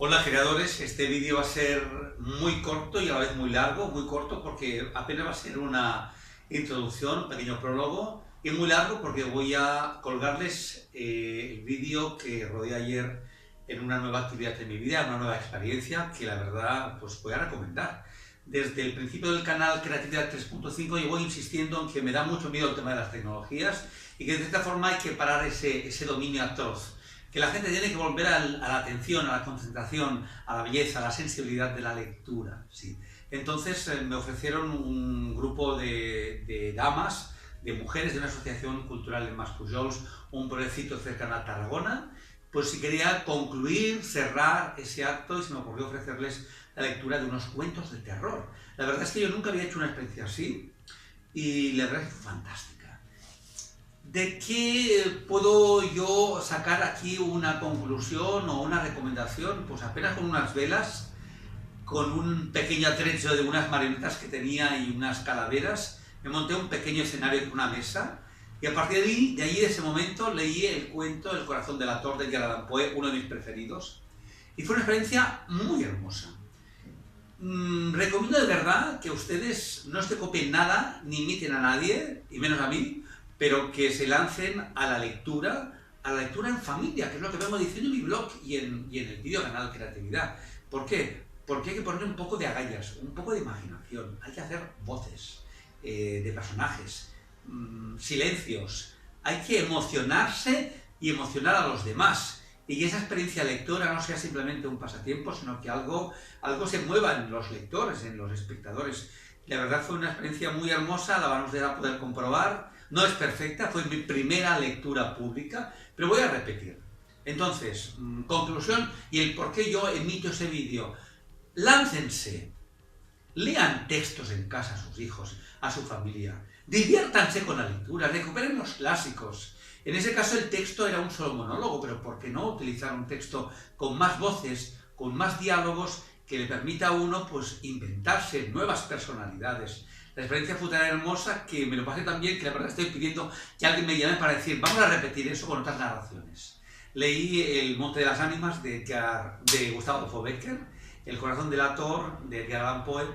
Hola creadores, este vídeo va a ser muy corto y a la vez muy largo, muy corto porque apenas va a ser una introducción, un pequeño prólogo, y muy largo porque voy a colgarles el vídeo que rodé ayer en una nueva actividad de mi vida, una nueva experiencia que la verdad pues voy a recomendar. Desde el principio del canal Creatividad 3.5 yo voy insistiendo en que me da mucho miedo el tema de las tecnologías y que de esta forma hay que parar ese dominio atroz. Que la gente tiene que volver a la atención, a la concentración, a la belleza, a la sensibilidad de la lectura. ¿Sí? Entonces me ofrecieron un grupo de damas, de mujeres de una asociación cultural en Maspujols, un pueblecito cercano a Tarragona, pues si quería concluir, cerrar ese acto y se me ocurrió ofrecerles la lectura de unos cuentos de terror. La verdad es que yo nunca había hecho una experiencia así y la verdad es fantástica. ¿De qué puedo yo sacar aquí una conclusión o una recomendación? Pues apenas con unas velas, con un pequeño atrecho de unas marionetas que tenía y unas calaveras, me monté un pequeño escenario con una mesa y a partir de ahí, de ese momento, leí el cuento El corazón del actor de Edgar Allan Poe, uno de mis preferidos, y fue una experiencia muy hermosa. Recomiendo de verdad que ustedes no se copien nada, ni imiten a nadie, y menos a mí, pero que se lancen a la lectura en familia, que es lo que vengo diciendo en mi blog y en el vídeo canal Creatividad. ¿Por qué? Porque hay que ponerle un poco de agallas, un poco de imaginación, hay que hacer voces de personajes, silencios, hay que emocionarse y emocionar a los demás. Y que esa experiencia lectora no sea simplemente un pasatiempo, sino que algo se mueva en los lectores, en los espectadores. La verdad fue una experiencia muy hermosa, la vamos a poder comprobar. No es perfecta, fue mi primera lectura pública, pero voy a repetir. Entonces, conclusión y el por qué yo emito ese vídeo. Láncense, lean textos en casa a sus hijos, a su familia, diviértanse con la lectura, recuperen los clásicos. En ese caso el texto era un solo monólogo, pero ¿por qué no utilizar un texto con más voces, con más diálogos, que le permita a uno pues inventarse nuevas personalidades? La experiencia fue tan hermosa que me lo pasé tan bien que la verdad estoy pidiendo que alguien me llame para decir, vamos a repetir eso con otras narraciones. Leí El monte de las ánimas de Gustavo Adolfo Bécquer, El corazón del actor de Edgar Allan Poe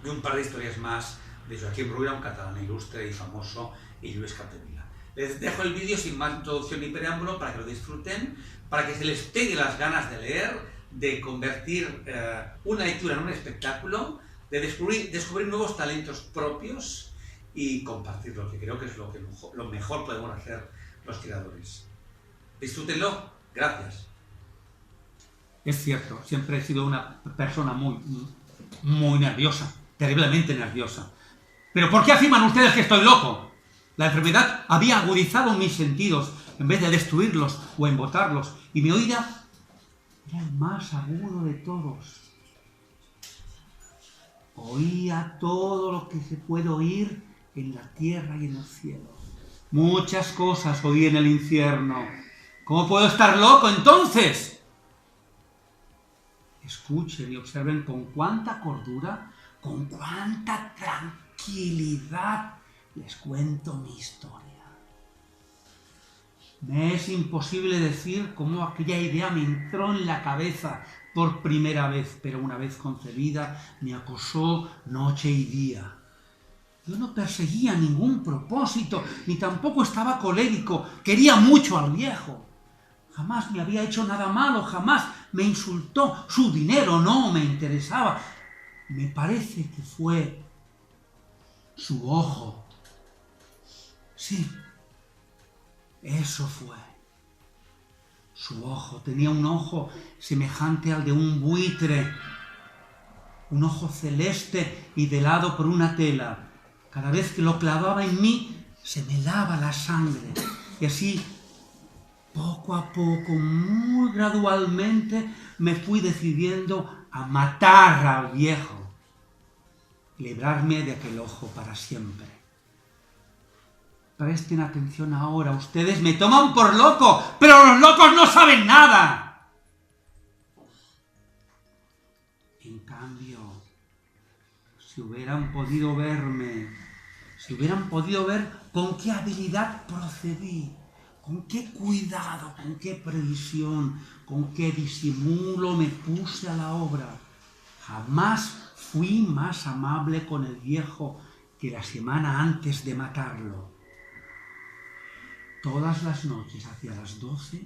y un par de historias más de Joaquim Ruyra, un catalán ilustre y famoso, y Lluís Capdevila. Les dejo el vídeo sin más introducción ni preámbulo para que lo disfruten, para que se les pegue las ganas de leer, de convertir una lectura en un espectáculo, de descubrir nuevos talentos propios y compartirlo, que creo que es lo mejor podemos hacer los creadores. Disfrútenlo. Gracias. Es cierto, siempre he sido una persona muy nerviosa, terriblemente nerviosa. ¿Pero por qué afirman ustedes que estoy loco? La enfermedad había agudizado mis sentidos en vez de destruirlos o embotarlos, y mi oída era el más agudo de todos. Oía todo lo que se puede oír en la tierra y en el cielo. Muchas cosas oí en el infierno. ¿Cómo puedo estar loco entonces? Escuchen y observen con cuánta cordura, con cuánta tranquilidad les cuento mi historia. Me es imposible decir cómo aquella idea me entró en la cabeza por primera vez, pero una vez concebida me acosó noche y día. Yo no perseguía ningún propósito, ni tampoco estaba colérico, quería mucho al viejo. Jamás me había hecho nada malo, jamás me insultó, su dinero no me interesaba. Me parece que fue su ojo. Sí, eso fue. Su ojo, tenía un ojo semejante al de un buitre, un ojo celeste y velado por una tela. Cada vez que lo clavaba en mí, se me helaba la sangre. Y así, poco a poco, muy gradualmente, me fui decidiendo a matar al viejo, librarme de aquel ojo para siempre. Presten atención ahora, ustedes me toman por loco, pero los locos no saben nada. En cambio, si hubieran podido verme, si hubieran podido ver con qué habilidad procedí, con qué cuidado, con qué previsión, con qué disimulo me puse a la obra. Jamás fui más amable con el viejo que la semana antes de matarlo. Todas las noches, hacia las 12,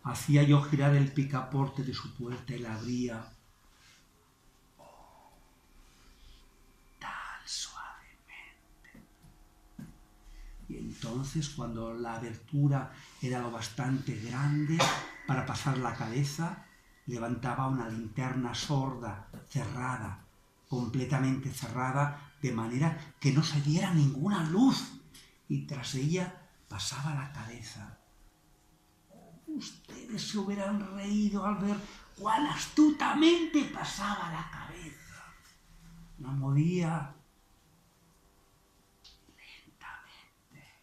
hacía yo girar el picaporte de su puerta y la abría tan suavemente. Y entonces, cuando la abertura era lo bastante grande para pasar la cabeza, levantaba una linterna sorda, cerrada, completamente cerrada, de manera que no se diera ninguna luz, y tras ella pasaba la cabeza. Ustedes se hubieran reído al ver cuán astutamente pasaba la cabeza. La movía lentamente,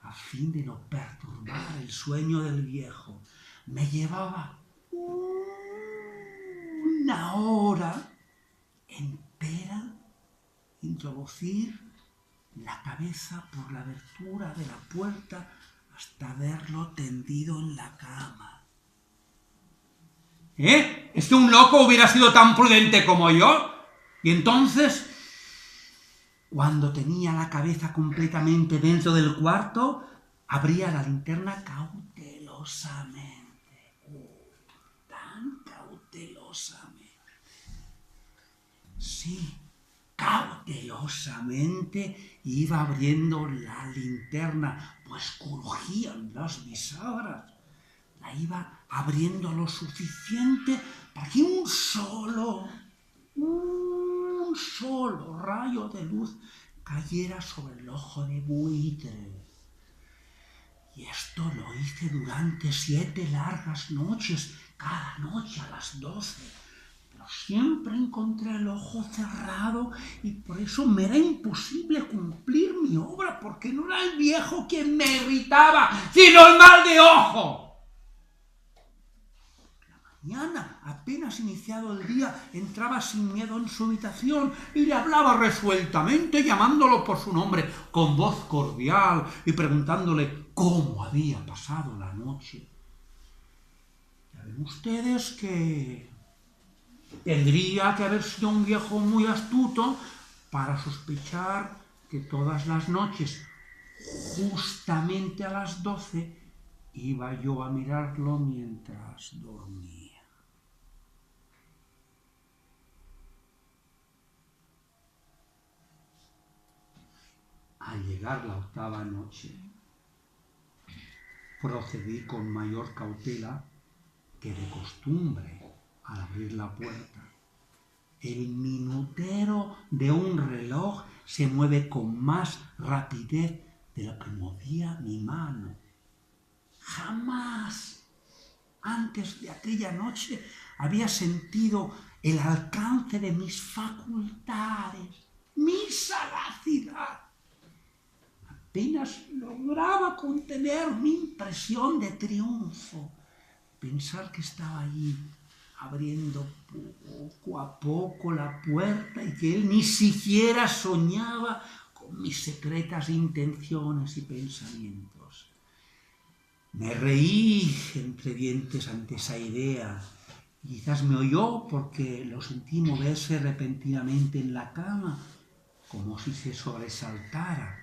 a fin de no perturbar el sueño del viejo. Me llevaba una hora entera introducir la cabeza por la abertura de la puerta hasta verlo tendido en la cama. ¿Es que un loco hubiera sido tan prudente como yo? Y entonces, cuando tenía la cabeza completamente dentro del cuarto, abría la linterna cautelosamente. Tan cautelosamente. Sí, cautelosamente iba abriendo la linterna, pues crujían las bisagras. La iba abriendo lo suficiente para que un solo rayo de luz cayera sobre el ojo de buitre. Y esto lo hice durante 7 largas noches, cada noche a las 12. Pero siempre encontré el ojo cerrado y por eso me era imposible cumplir mi obra, porque no era el viejo quien me irritaba, sino el mal de ojo. Mañana, apenas iniciado el día, entraba sin miedo en su habitación y le hablaba resueltamente, llamándolo por su nombre, con voz cordial y preguntándole cómo había pasado la noche. Ya ven ustedes que tendría que haber sido un viejo muy astuto para sospechar que todas las noches, justamente a las 12, iba yo a mirarlo mientras dormía. Al llegar la 8ª noche, procedí con mayor cautela que de costumbre al abrir la puerta. El minutero de un reloj se mueve con más rapidez de lo que movía mi mano. Jamás antes de aquella noche había sentido el alcance de mis facultades, mi sagacidad. Apenas lograba contener mi impresión de triunfo. Pensar que estaba allí abriendo poco a poco la puerta y que él ni siquiera soñaba con mis secretas intenciones y pensamientos. Me reí entre dientes ante esa idea. Quizás me oyó porque lo sentí moverse repentinamente en la cama, como si se sobresaltara.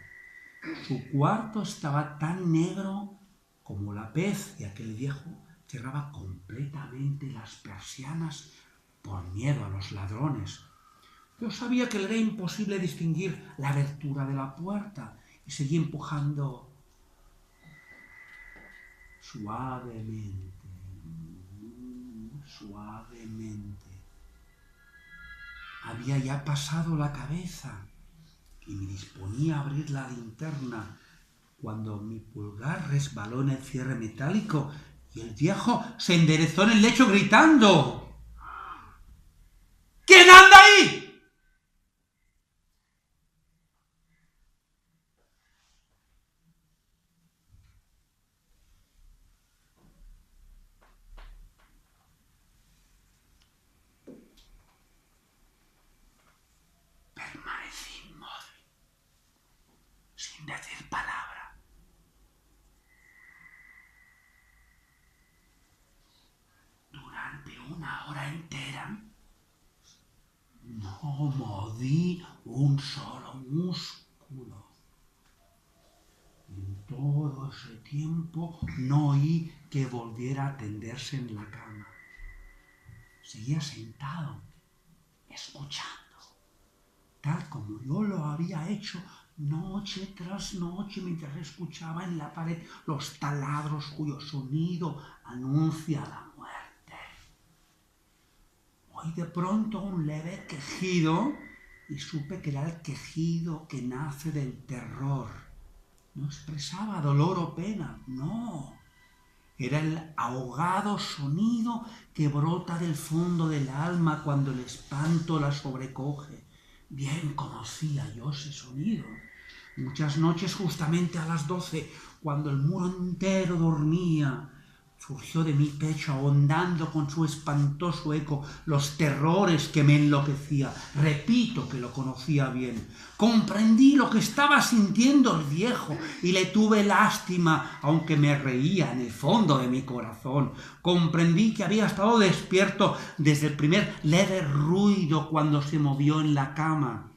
Su cuarto estaba tan negro como la pez y aquel viejo cerraba completamente las persianas por miedo a los ladrones. Yo sabía que le era imposible distinguir la abertura de la puerta y seguí empujando suavemente, suavemente. Había ya pasado la cabeza y me disponía a abrir la linterna cuando mi pulgar resbaló en el cierre metálico y el viejo se enderezó en el lecho gritando: ¿Quién anda ahí? Permanecí inmóvil, hora entera no moví un solo músculo. En todo ese tiempo no oí que volviera a tenderse en la cama. Seguía sentado, escuchando, tal como yo lo había hecho noche tras noche mientras escuchaba en la pared los taladros cuyo sonido anuncia la muerte. Oí de pronto un leve quejido y supe que era el quejido que nace del terror. No expresaba dolor o pena, no. Era el ahogado sonido que brota del fondo del alma cuando el espanto la sobrecoge. Bien conocía yo ese sonido. Muchas noches, justamente a las 12, cuando el muro entero dormía, surgió de mi pecho ahondando con su espantoso eco los terrores que me enloquecía. Repito que lo conocía bien. Comprendí lo que estaba sintiendo el viejo y le tuve lástima, aunque me reía en el fondo de mi corazón. Comprendí que había estado despierto desde el primer leve ruido cuando se movió en la cama.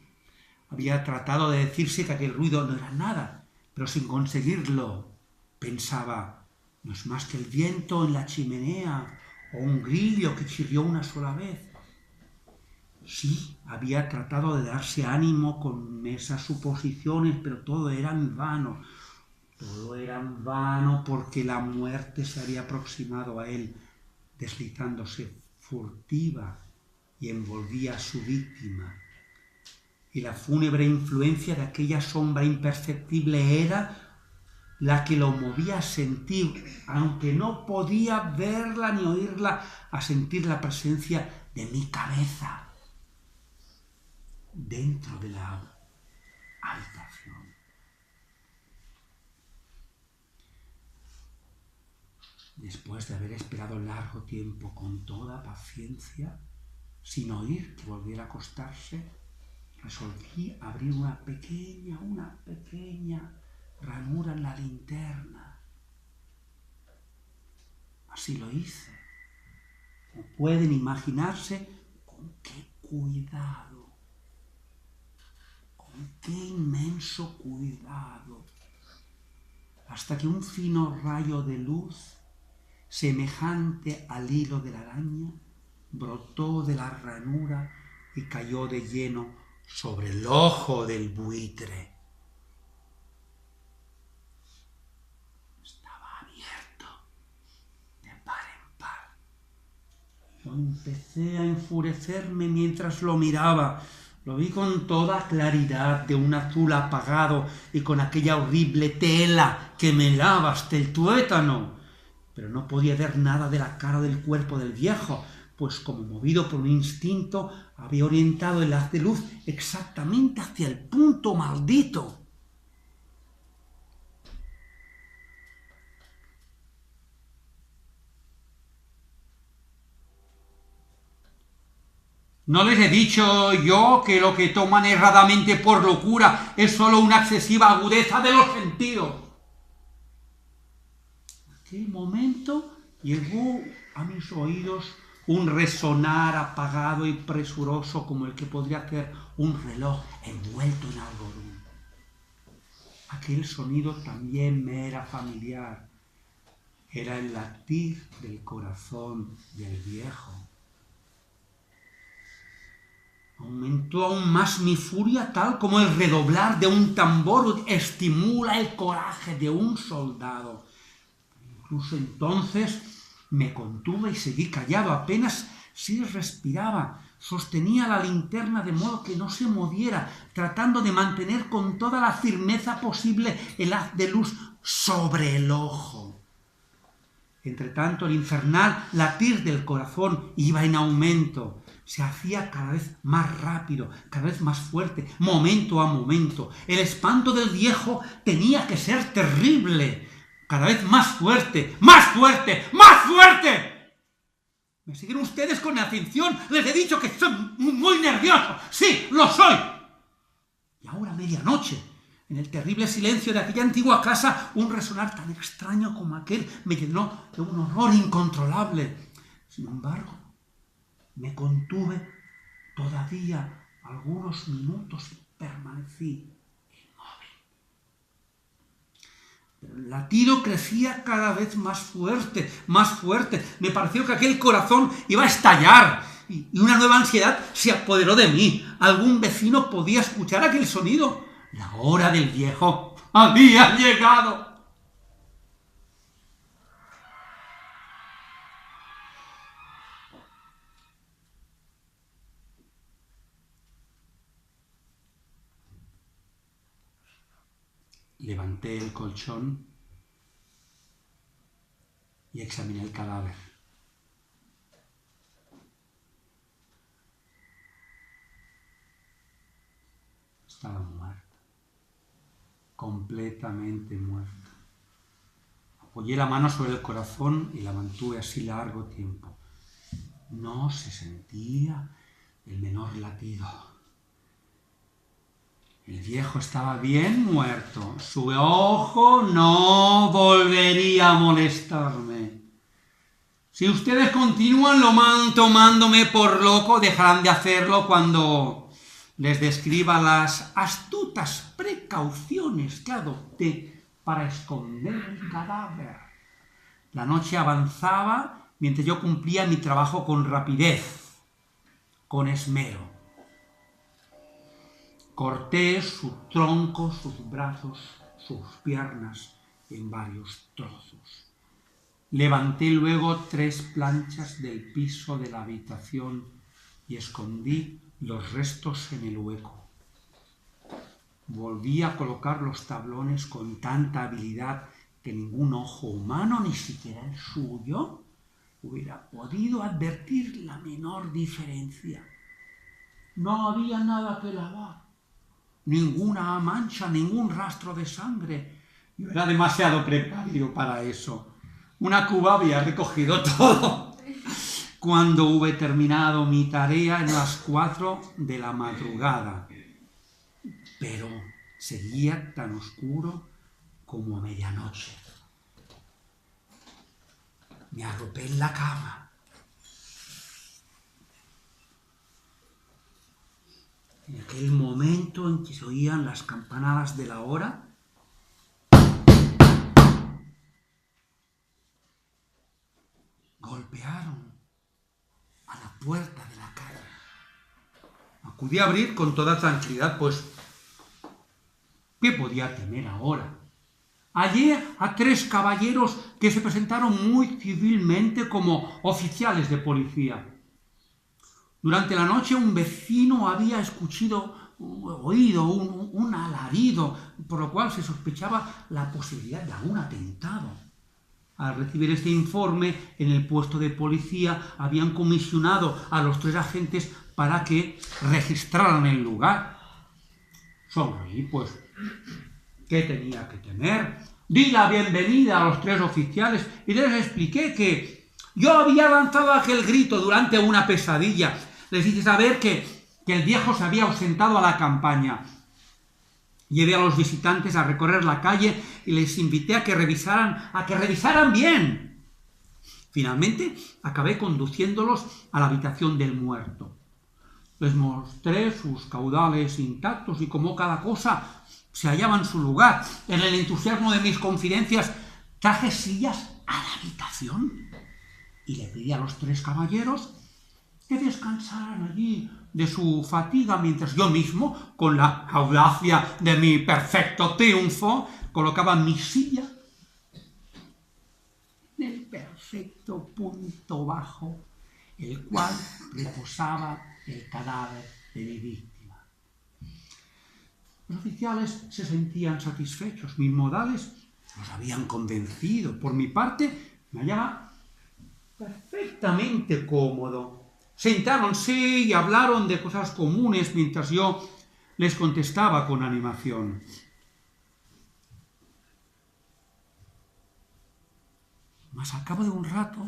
Había tratado de decirse que aquel ruido no era nada, pero sin conseguirlo. Pensaba, no es más que el viento en la chimenea o un grillo que chirrió una sola vez. Sí, había tratado de darse ánimo con esas suposiciones, pero todo era en vano. Todo era en vano porque la muerte se había aproximado a él, deslizándose furtiva y envolvía a su víctima. Y la fúnebre influencia de aquella sombra imperceptible era la que lo movía a sentir, aunque no podía verla ni oírla, a sentir la presencia de mi cabeza dentro de la habitación. Después de haber esperado largo tiempo con toda paciencia, sin oír que volviera a acostarse, resolví abrir una pequeña ranura en la linterna. Así lo hice. Como pueden imaginarse, con qué cuidado, con qué inmenso cuidado, hasta que un fino rayo de luz, semejante al hilo de la araña, brotó de la ranura y cayó de lleno sobre el ojo del buitre. Yo empecé a enfurecerme mientras lo miraba. Lo vi con toda claridad, de un azul apagado y con aquella horrible tela que me helaba hasta el tuétano. Pero no podía ver nada de la cara o del cuerpo del viejo, pues como movido por un instinto, había orientado el haz de luz exactamente hacia el punto maldito. ¿No les he dicho yo que lo que toman erradamente por locura es solo una excesiva agudeza de los sentidos? En aquel momento llegó a mis oídos un resonar apagado y presuroso como el que podría hacer un reloj envuelto en algodón. Aquel sonido también me era familiar. Era el latir del corazón del viejo. Aumentó aún más mi furia, tal como el redoblar de un tambor estimula el coraje de un soldado. Incluso entonces me contuve y seguí callado, apenas si respiraba. Sostenía la linterna de modo que no se moviera, tratando de mantener con toda la firmeza posible el haz de luz sobre el ojo. Entretanto, el infernal latir del corazón iba en aumento. Se hacía cada vez más rápido, cada vez más fuerte, momento a momento. El espanto del viejo tenía que ser terrible. Cada vez más fuerte, más fuerte, más fuerte. ¿Me siguen ustedes con atención? Les he dicho que estoy muy nervioso. Sí, lo soy. Y ahora medianoche, en el terrible silencio de aquella antigua casa, un resonar tan extraño como aquel me llenó de un horror incontrolable. Sin embargo, Me contuve todavía algunos minutos y permanecí inmóvil. Pero el latido crecía cada vez más fuerte, más fuerte. Me pareció que aquel corazón iba a estallar y una nueva ansiedad se apoderó de mí. Algún vecino podía escuchar aquel sonido. La hora del viejo había llegado. Levanté el colchón y examiné el cadáver. Estaba muerta, completamente muerta. Apoyé la mano sobre el corazón y la mantuve así largo tiempo. No se sentía el menor latido. El viejo estaba bien muerto. Su ojo no volvería a molestarme. Si ustedes continúan tomándome por loco, dejarán de hacerlo cuando les describa las astutas precauciones que adopté para esconder el cadáver. La noche avanzaba mientras yo cumplía mi trabajo con rapidez, con esmero. Corté su tronco, sus brazos, sus piernas en varios trozos. Levanté luego 3 planchas del piso de la habitación y escondí los restos en el hueco. Volví a colocar los tablones con tanta habilidad que ningún ojo humano, ni siquiera el suyo, hubiera podido advertir la menor diferencia. No había nada que lavar. Ninguna mancha, ningún rastro de sangre. Yo era demasiado precavido para eso. Una cuba había recogido todo. Cuando hube terminado mi tarea en las 4 de la madrugada. Pero seguía tan oscuro como a medianoche. Me arropé en la cama. En aquel momento en que se oían las campanadas de la hora, golpearon a la puerta de la calle. Acudí a abrir con toda tranquilidad, pues, ¿qué podía temer ahora? Hallé a 3 caballeros que se presentaron muy civilmente como oficiales de policía. Durante la noche un vecino había oído un alarido, por lo cual se sospechaba la posibilidad de algún atentado. Al recibir este informe, en el puesto de policía habían comisionado a los 3 agentes para que registraran el lugar. Sonreí, pues, ¿qué tenía que temer? Di la bienvenida a los 3 oficiales y les expliqué que yo había lanzado aquel grito durante una pesadilla. Les hice saber que el viejo se había ausentado a la campaña. Llevé a los visitantes a recorrer la calle y les invité a que revisaran bien. Finalmente, acabé conduciéndolos a la habitación del muerto. Les mostré sus caudales intactos y cómo cada cosa se hallaba en su lugar. En el entusiasmo de mis confidencias, traje sillas a la habitación y le pedí a los 3 caballeros que descansaran allí de su fatiga mientras yo mismo, con la audacia de mi perfecto triunfo, colocaba mi silla en el perfecto punto bajo, el cual reposaba el cadáver de mi víctima. Los oficiales se sentían satisfechos, mis modales los habían convencido. Por mi parte, me hallaba perfectamente cómodo. Sentáronse y hablaron de cosas comunes mientras yo les contestaba con animación. Mas al cabo de un rato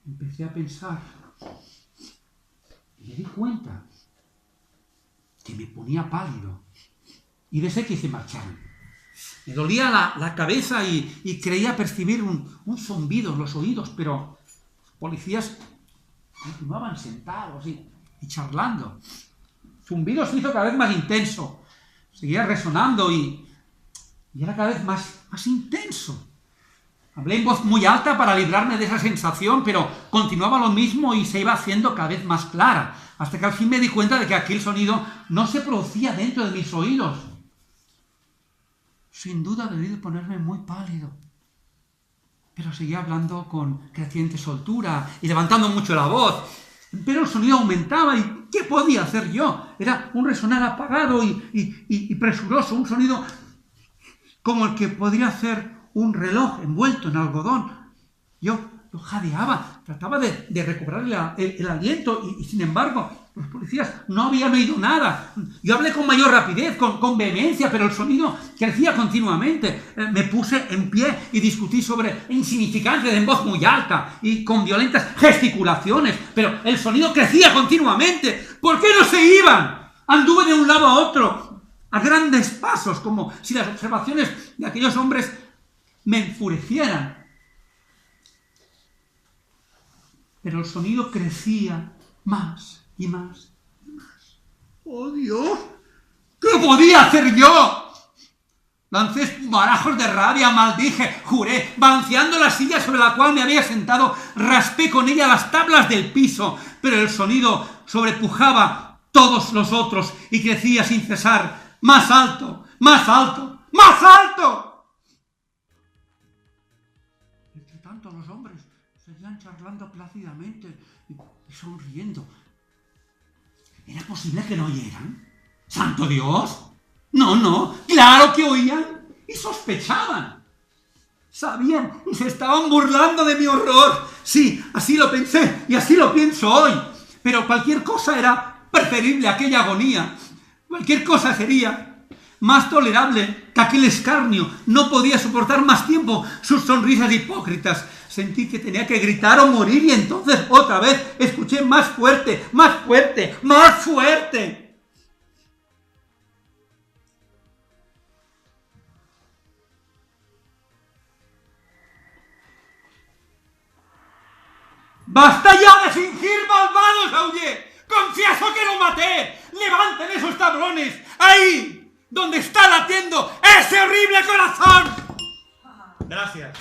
empecé a pensar y me di cuenta que me ponía pálido y deseé que se marcharan. Me dolía la cabeza y creía percibir un zumbido en los oídos, pero los policías Continuaban sentados y charlando. El zumbido se hizo cada vez más intenso. Seguía resonando y era cada vez más intenso. Hablé en voz muy alta para librarme de esa sensación, pero continuaba lo mismo y se iba haciendo cada vez más clara, hasta que al fin me di cuenta de que aquel sonido no se producía dentro de mis oídos. Sin duda debí de ponerme muy pálido, pero seguía hablando con creciente soltura y levantando mucho la voz. Pero el sonido aumentaba y ¿qué podía hacer yo? Era un resonar apagado y presuroso, un sonido como el que podría hacer un reloj envuelto en algodón. Yo jadeaba, trataba de recobrar el aliento y sin embargo los policías no habían oído nada. Yo hablé con mayor rapidez, con vehemencia, pero el sonido crecía continuamente. Me puse en pie y discutí sobre insignificancias en voz muy alta y con violentas gesticulaciones, pero el sonido crecía continuamente. ¿Por qué no se iban? Anduve de un lado a otro a grandes pasos, como si las observaciones de aquellos hombres me enfurecieran. Pero el sonido crecía más y más y más. ¡Oh, Dios! ¿Qué podía hacer yo? Lancé espumarajos de rabia, maldije, juré, balanceando la silla sobre la cual me había sentado, raspé con ella las tablas del piso, pero el sonido sobrepujaba todos los otros y crecía sin cesar, más alto, más alto, más alto. Entre tanto los hombres seguían charlando plácidamente y sonriendo. ¿Era posible que no oyeran? ¡Santo Dios! No, claro que oían y sospechaban. Sabían y se estaban burlando de mi horror. Sí, así lo pensé y así lo pienso hoy. Pero cualquier cosa era preferible a aquella agonía. Cualquier cosa sería más tolerable que aquel escarnio. No podía soportar más tiempo sus sonrisas hipócritas. Sentí que tenía que gritar o morir y entonces otra vez escuché más fuerte, más fuerte, más fuerte. ¡Basta ya de fingir, malvados! ¡Aullé! ¡Confieso que lo maté! ¡Levanten esos tablones! ¡Ahí! ¡Donde está latiendo ese horrible corazón! Gracias.